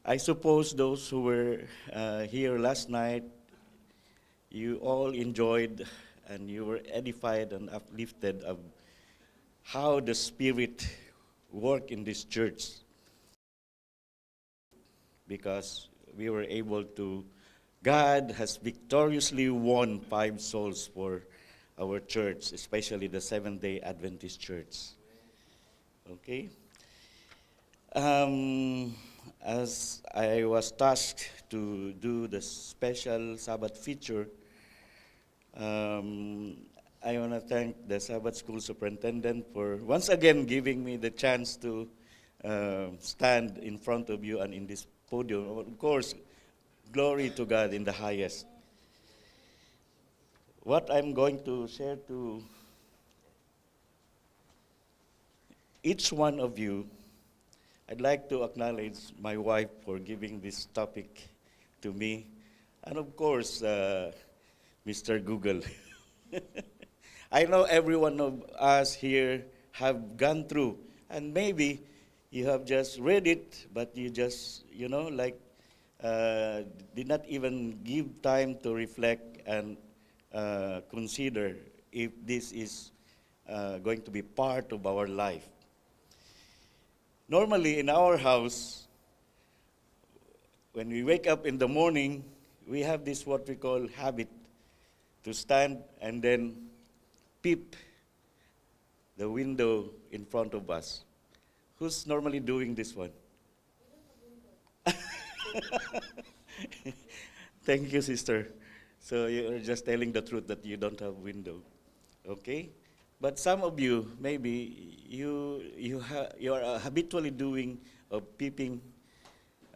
I suppose those who were here last night, you all enjoyed and you were edified and uplifted of how the Spirit worked in this church, because we were able to, God has victoriously won 5 souls for our church, especially the Seventh-day Adventist Church. Okay? As I was tasked to do the special Sabbath feature, I want to thank the Sabbath School Superintendent for once again giving me the chance to stand in front of you and in this podium. Of course, glory to God in the highest. What I'm going to share to each one of you, I'd like to acknowledge my wife for giving this topic to me, and of course, Mr. Google. I know every one of us here have gone through, and maybe you have just read it, but you just, did not even give time to reflect and consider if this is going to be part of our life. Normally in our house, when we wake up in the morning, we have this what we call habit to stand and then peep the window in front of us. Who's normally doing this one? Thank you, sister. So you're just telling the truth that you don't have window. Okay? But some of you, maybe you are habitually doing peeping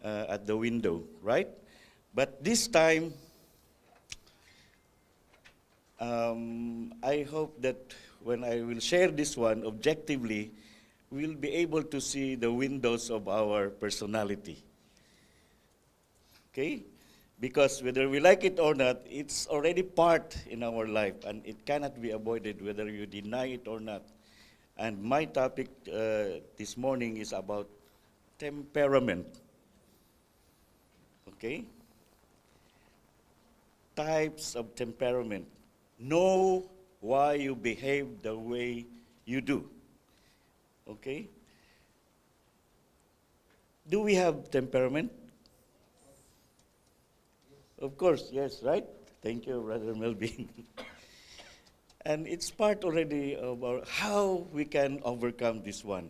at the window, right? But this time, I hope that when I will share this one objectively, we'll be able to see the windows of our personality. Okay? Because whether we like it or not, it's already part in our life, and it cannot be avoided whether you deny it or not. And my topic this morning is about temperament. Okay? Types of temperament. Know why you behave the way you do. Okay? Do we have temperament? Of course, yes, right? Thank you, Brother Melvin. And it's part already of how we can overcome this one.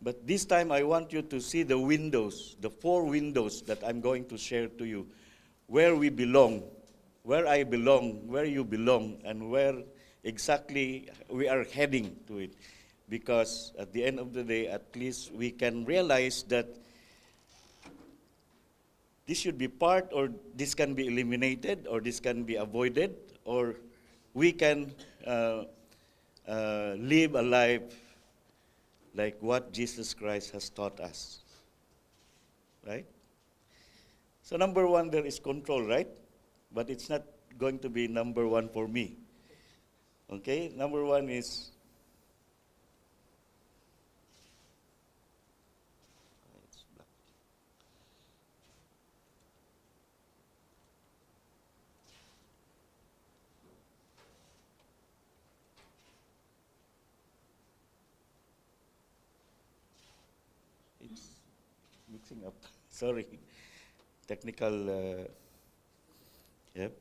But this time I want you to see the windows, the 4 windows that I'm going to share to you, where we belong, where I belong, where you belong, and where exactly we are heading to it. Because at the end of the day, at least we can realize that this should be part, or this can be eliminated, or this can be avoided, or we can live a life like what Jesus Christ has taught us. Right? So number 1, there is control, right? But it's not going to be number 1 for me. Okay? Number 1 is mixing up. Sorry. Technical, yep.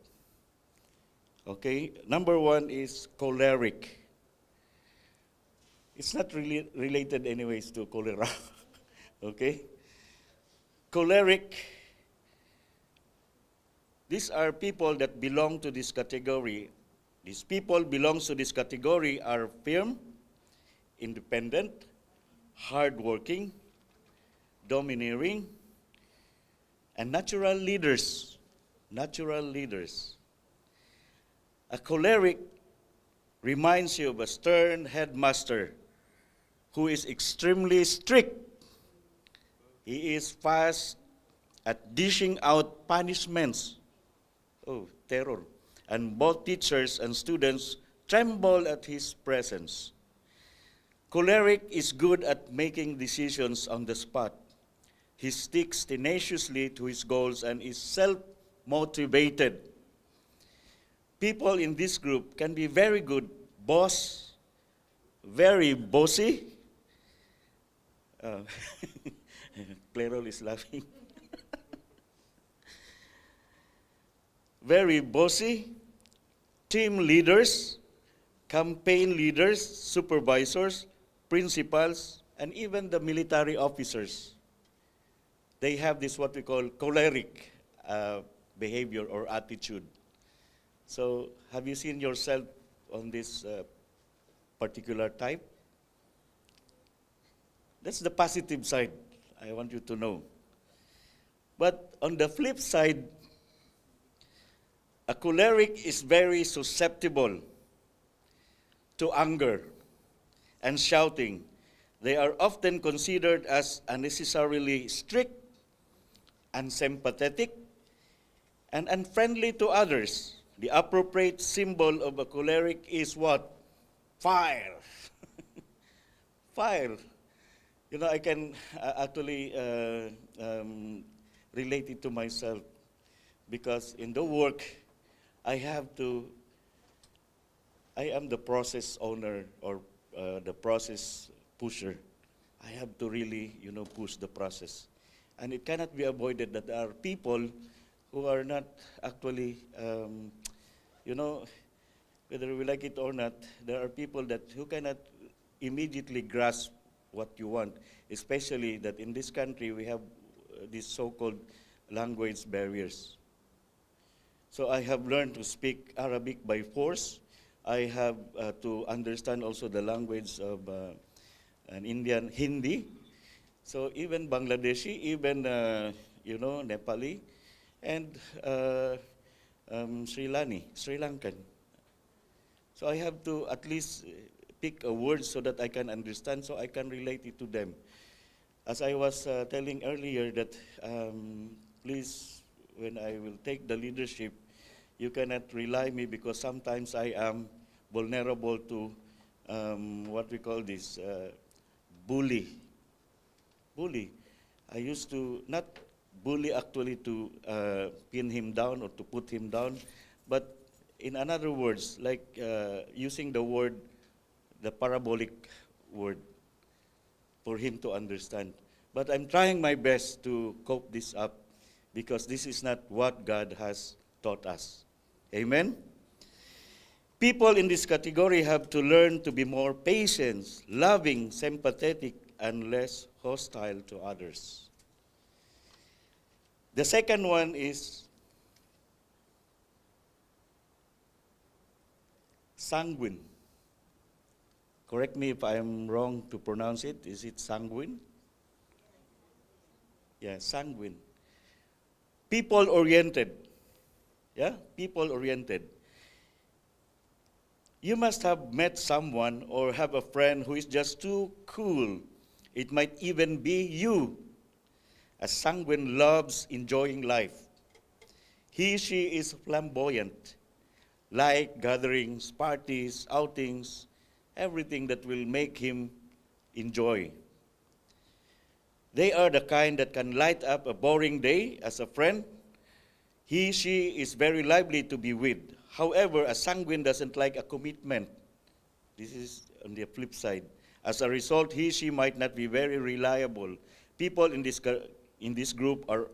Okay, number 1 is choleric. It's not really related anyways to cholera. Okay? Choleric, these are people that belong to this category. These people belongs to this category are firm, independent, hardworking, domineering, and natural leaders. Natural leaders. A choleric reminds you of a stern headmaster who is extremely strict. He is fast at dishing out punishments. Oh, terror. And both teachers and students tremble at his presence. Choleric is good at making decisions on the spot. He sticks tenaciously to his goals and is self-motivated. People in this group can be very good boss, very bossy. Uh, Clarol is laughing. Very bossy, team leaders, campaign leaders, supervisors, principals, and even the military officers. They have this what we call choleric behavior or attitude. So have you seen yourself on this particular type? That's the positive side, I want you to know. But on the flip side, a choleric is very susceptible to anger and shouting. They are often considered as unnecessarily strict, unsympathetic, and unfriendly to others. The appropriate symbol of a choleric is what? Fire. Fire. You know, I can actually relate it to myself because in the work, I am the process owner or the process pusher. I have to really, push the process. And it cannot be avoided that there are people who are not actually, whether we like it or not, there are people who cannot immediately grasp what you want, especially that in this country we have these so-called language barriers. So I have learned to speak Arabic by force. I have to understand also the language of an Indian Hindi. So even Bangladeshi, even Nepali, and Sri Lankan. So I have to at least pick a word so that I can understand, so I can relate it to them. As I was telling earlier that please, when I will take the leadership, you cannot rely me because sometimes I am vulnerable to what we call this bully. Bully. I used to not bully actually to pin him down or to put him down, but in other words, like using the parabolic word for him to understand. But I'm trying my best to cope this up because this is not what God has taught us. Amen? People in this category have to learn to be more patient, loving, sympathetic, and less hostile to others. The second one is sanguine. Correct me if I am wrong to pronounce it. Is it sanguine? Yeah, sanguine. People-oriented. Yeah, people-oriented. You must have met someone or have a friend who is just too cool. It might even be you. A sanguine loves enjoying life. She is flamboyant, like gatherings, parties, outings, everything that will make him enjoy. They are the kind that can light up a boring day as a friend. She is very lively to be with. However, a sanguine doesn't like a commitment. This is on the flip side. As a result, she might not be very reliable. People in this group are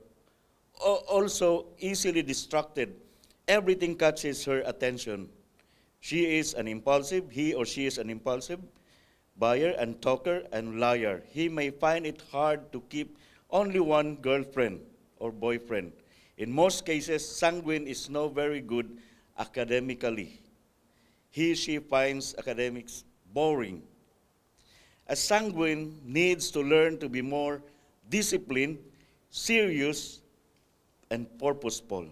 also easily distracted. Everything catches her attention. He or she is an impulsive buyer and talker and liar. He may find it hard to keep only one girlfriend or boyfriend. In most cases, sanguine is not very good academically. She finds academics boring. A sanguine needs to learn to be more disciplined, serious, and purposeful.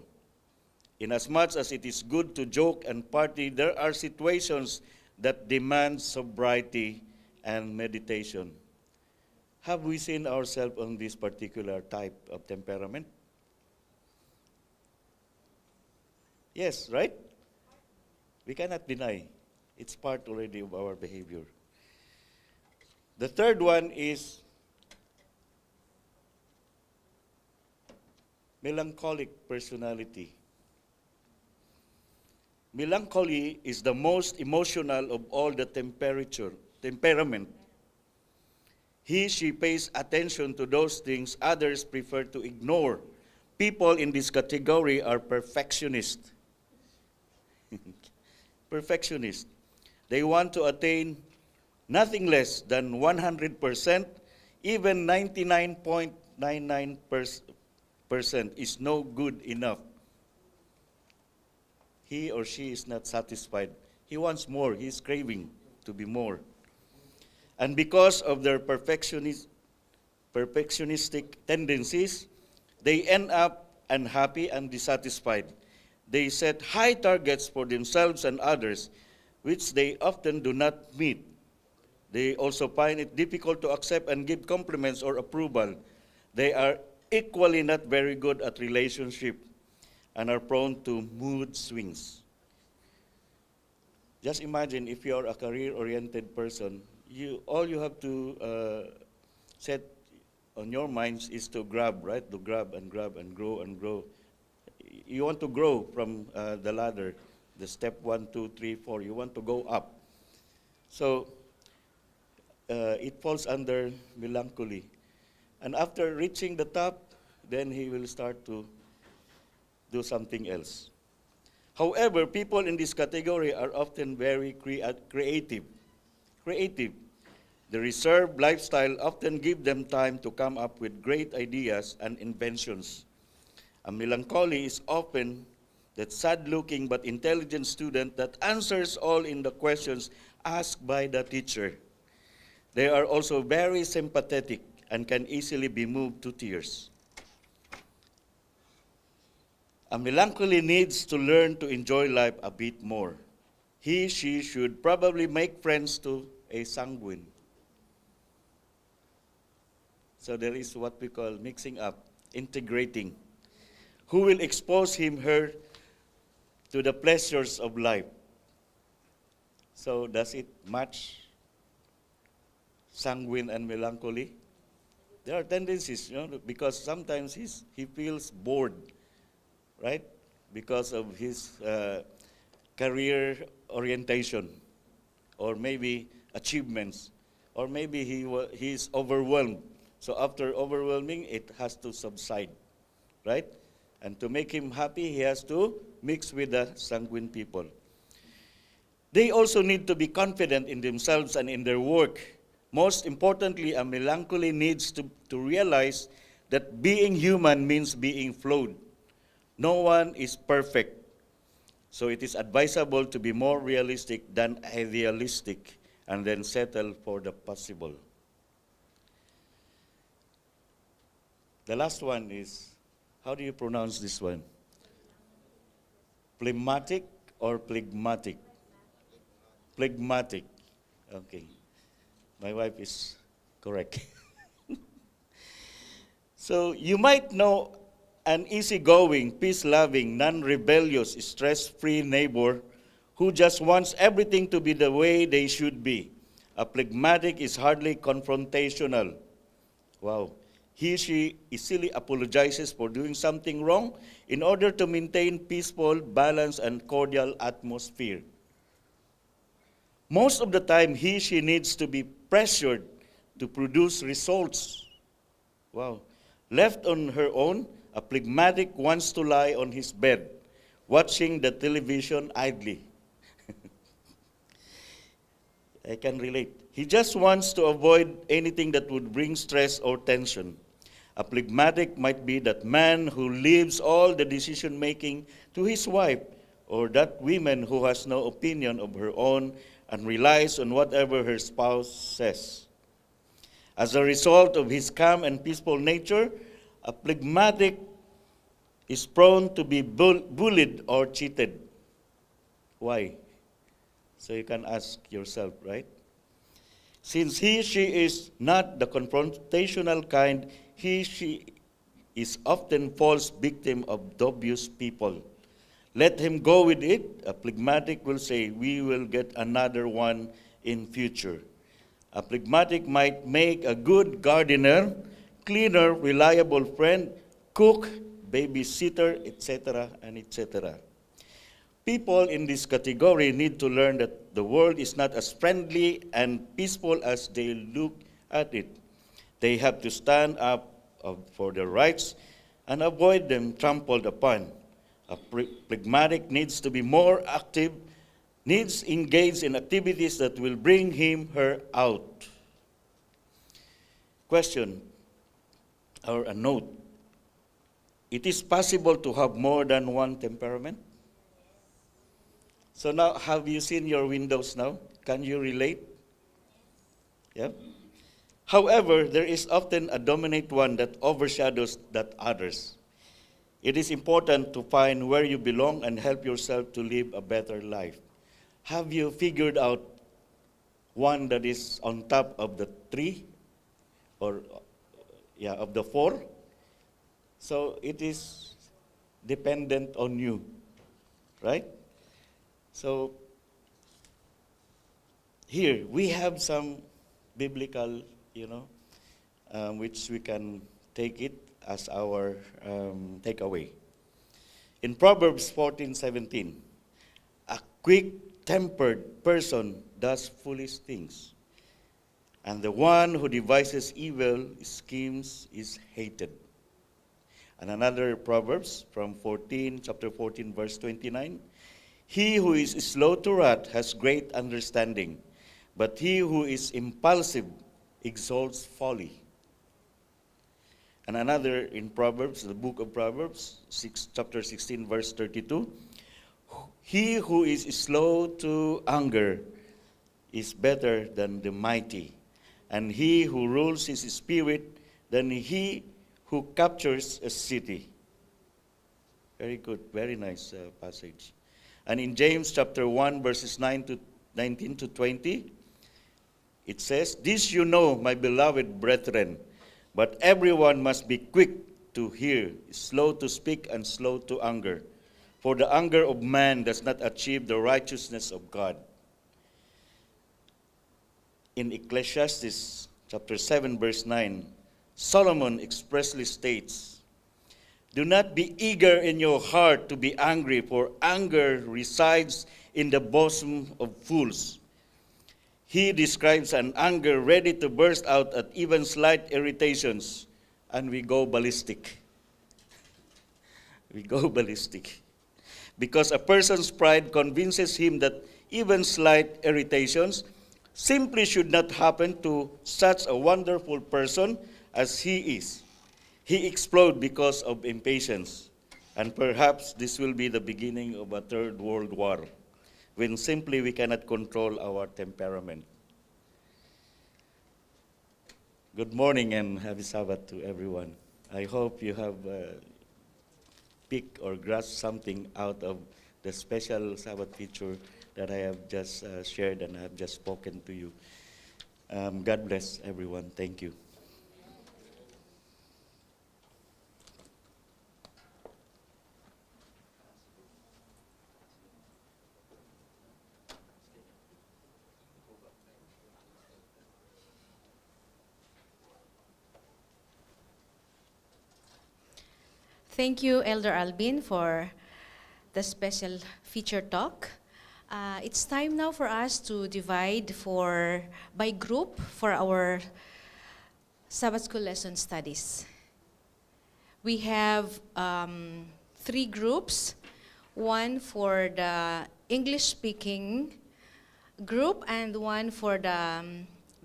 Inasmuch as it is good to joke and party, there are situations that demand sobriety and meditation. Have we seen ourselves on this particular type of temperament? Yes, right? We cannot deny. It's part already of our behavior. The third one is Melancholic personality. Melancholy is the most emotional of all the temperament. She pays attention to those things others prefer to ignore. People in this category are perfectionists. Perfectionists. They want to attain nothing less than 100%, even 99.99% is no good enough. He or she is not satisfied. He wants more. He is craving to be more. And because of their perfectionistic tendencies, they end up unhappy and dissatisfied. They set high targets for themselves and others, which they often do not meet. They also find it difficult to accept and give compliments or approval. They are equally not very good at relationship and are prone to mood swings. Just imagine if you are a career-oriented person, all you have to set on your minds is to grab, right? To grab and grow and grow. You want to grow from the ladder, the step 1, 2, 3, 4. You want to go up. So it falls under melancholy. And after reaching the top, then he will start to do something else. However, people in this category are often very creative. The reserved lifestyle often gives them time to come up with great ideas and inventions. A melancholy is often that sad-looking but intelligent student that answers all in the questions asked by the teacher. They are also very sympathetic and can easily be moved to tears. A melancholy needs to learn to enjoy life a bit more. She should probably make friends to a sanguine. So there is what we call mixing up, integrating, who will expose her to the pleasures of life. So does it match sanguine and melancholy? There are tendencies, because sometimes he feels bored, right? Because of his career orientation, or maybe achievements, or maybe he's overwhelmed. So after overwhelming, it has to subside, right? And to make him happy, he has to mix with the sanguine people. They also need to be confident in themselves and in their work. Most importantly, a melancholy needs to realize that being human means being flawed. No one is perfect. So it is advisable to be more realistic than idealistic and then settle for the possible. The last one is, how do you pronounce this one? Phlegmatic or phlegmatic? Phlegmatic. Okay. My wife is correct. So you might know an easygoing, peace-loving, non-rebellious, stress-free neighbor who just wants everything to be the way they should be. A phlegmatic is hardly confrontational. Wow. She easily apologizes for doing something wrong in order to maintain peaceful, balanced, and cordial atmosphere. Most of the time, she needs to be pressured to produce results. Wow. Left on her own, a phlegmatic wants to lie on his bed, watching the television idly. I can relate. He just wants to avoid anything that would bring stress or tension. A phlegmatic might be that man who leaves all the decision-making to his wife, or that woman who has no opinion of her own and relies on whatever her spouse says. As a result of his calm and peaceful nature, a phlegmatic is prone to be bullied or cheated. Why? So you can ask yourself, right? Since she is not the confrontational kind, she is often false victim of dubious people. Let him go with it. A phlegmatic will say, we will get another one in future. A phlegmatic might make a good gardener, cleaner, reliable friend, cook, babysitter, etc., and etc. People in this category need to learn that the world is not as friendly and peaceful as they look at it. They have to stand up for their rights and avoid them trampled upon. A pragmatic needs to be more active, needs engage in activities that will bring her out. Question or a note. It is possible to have more than one temperament? So now, have you seen your windows now? Can you relate? Yeah. However, there is often a dominant one that overshadows that others. It is important to find where you belong and help yourself to live a better life. Have you figured out one that is on top of the three? Or, of the four? So it is dependent on you, right? So here we have some biblical, which we can take it as our takeaway. In Proverbs 14:17, a quick-tempered person does foolish things, and the one who devises evil schemes is hated. And another Proverbs from chapter 14, verse 29, he who is slow to wrath has great understanding, but he who is impulsive exalts folly. And another in Proverbs, the book of Proverbs, chapter 16, verse 32, he who is slow to anger is better than the mighty, and he who rules his spirit than he who captures a city. Very good, very nice passage. And in James chapter 1, verses 19 to 20, it says, this you know, my beloved brethren, but everyone must be quick to hear, slow to speak, and slow to anger. For the anger of man does not achieve the righteousness of God. In Ecclesiastes chapter 7, verse 9, Solomon expressly states, do not be eager in your heart to be angry, for anger resides in the bosom of fools. He describes an anger ready to burst out at even slight irritations, and we go ballistic. We go ballistic. Because a person's pride convinces him that even slight irritations simply should not happen to such a wonderful person as he is. He explodes because of impatience, and perhaps this will be the beginning of a third world war, when simply we cannot control our temperament. Good morning and happy Sabbath to everyone. I hope you have picked or grasped something out of the special Sabbath feature that I have just shared and I have just spoken to you. God bless everyone. Thank you. Thank you, Elder Albin, for the special feature talk. It's time now for us to divide by group for our Sabbath School lesson studies. We have 3 groups, one for the English-speaking group, and one for the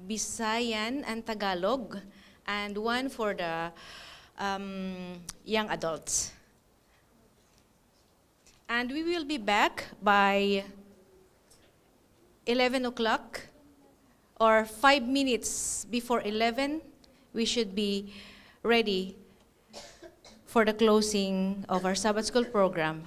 Visayan and Tagalog, and one for the young adults. And we will be back by 11 o'clock or 5 minutes before 11. We should be ready for the closing of our Sabbath School program.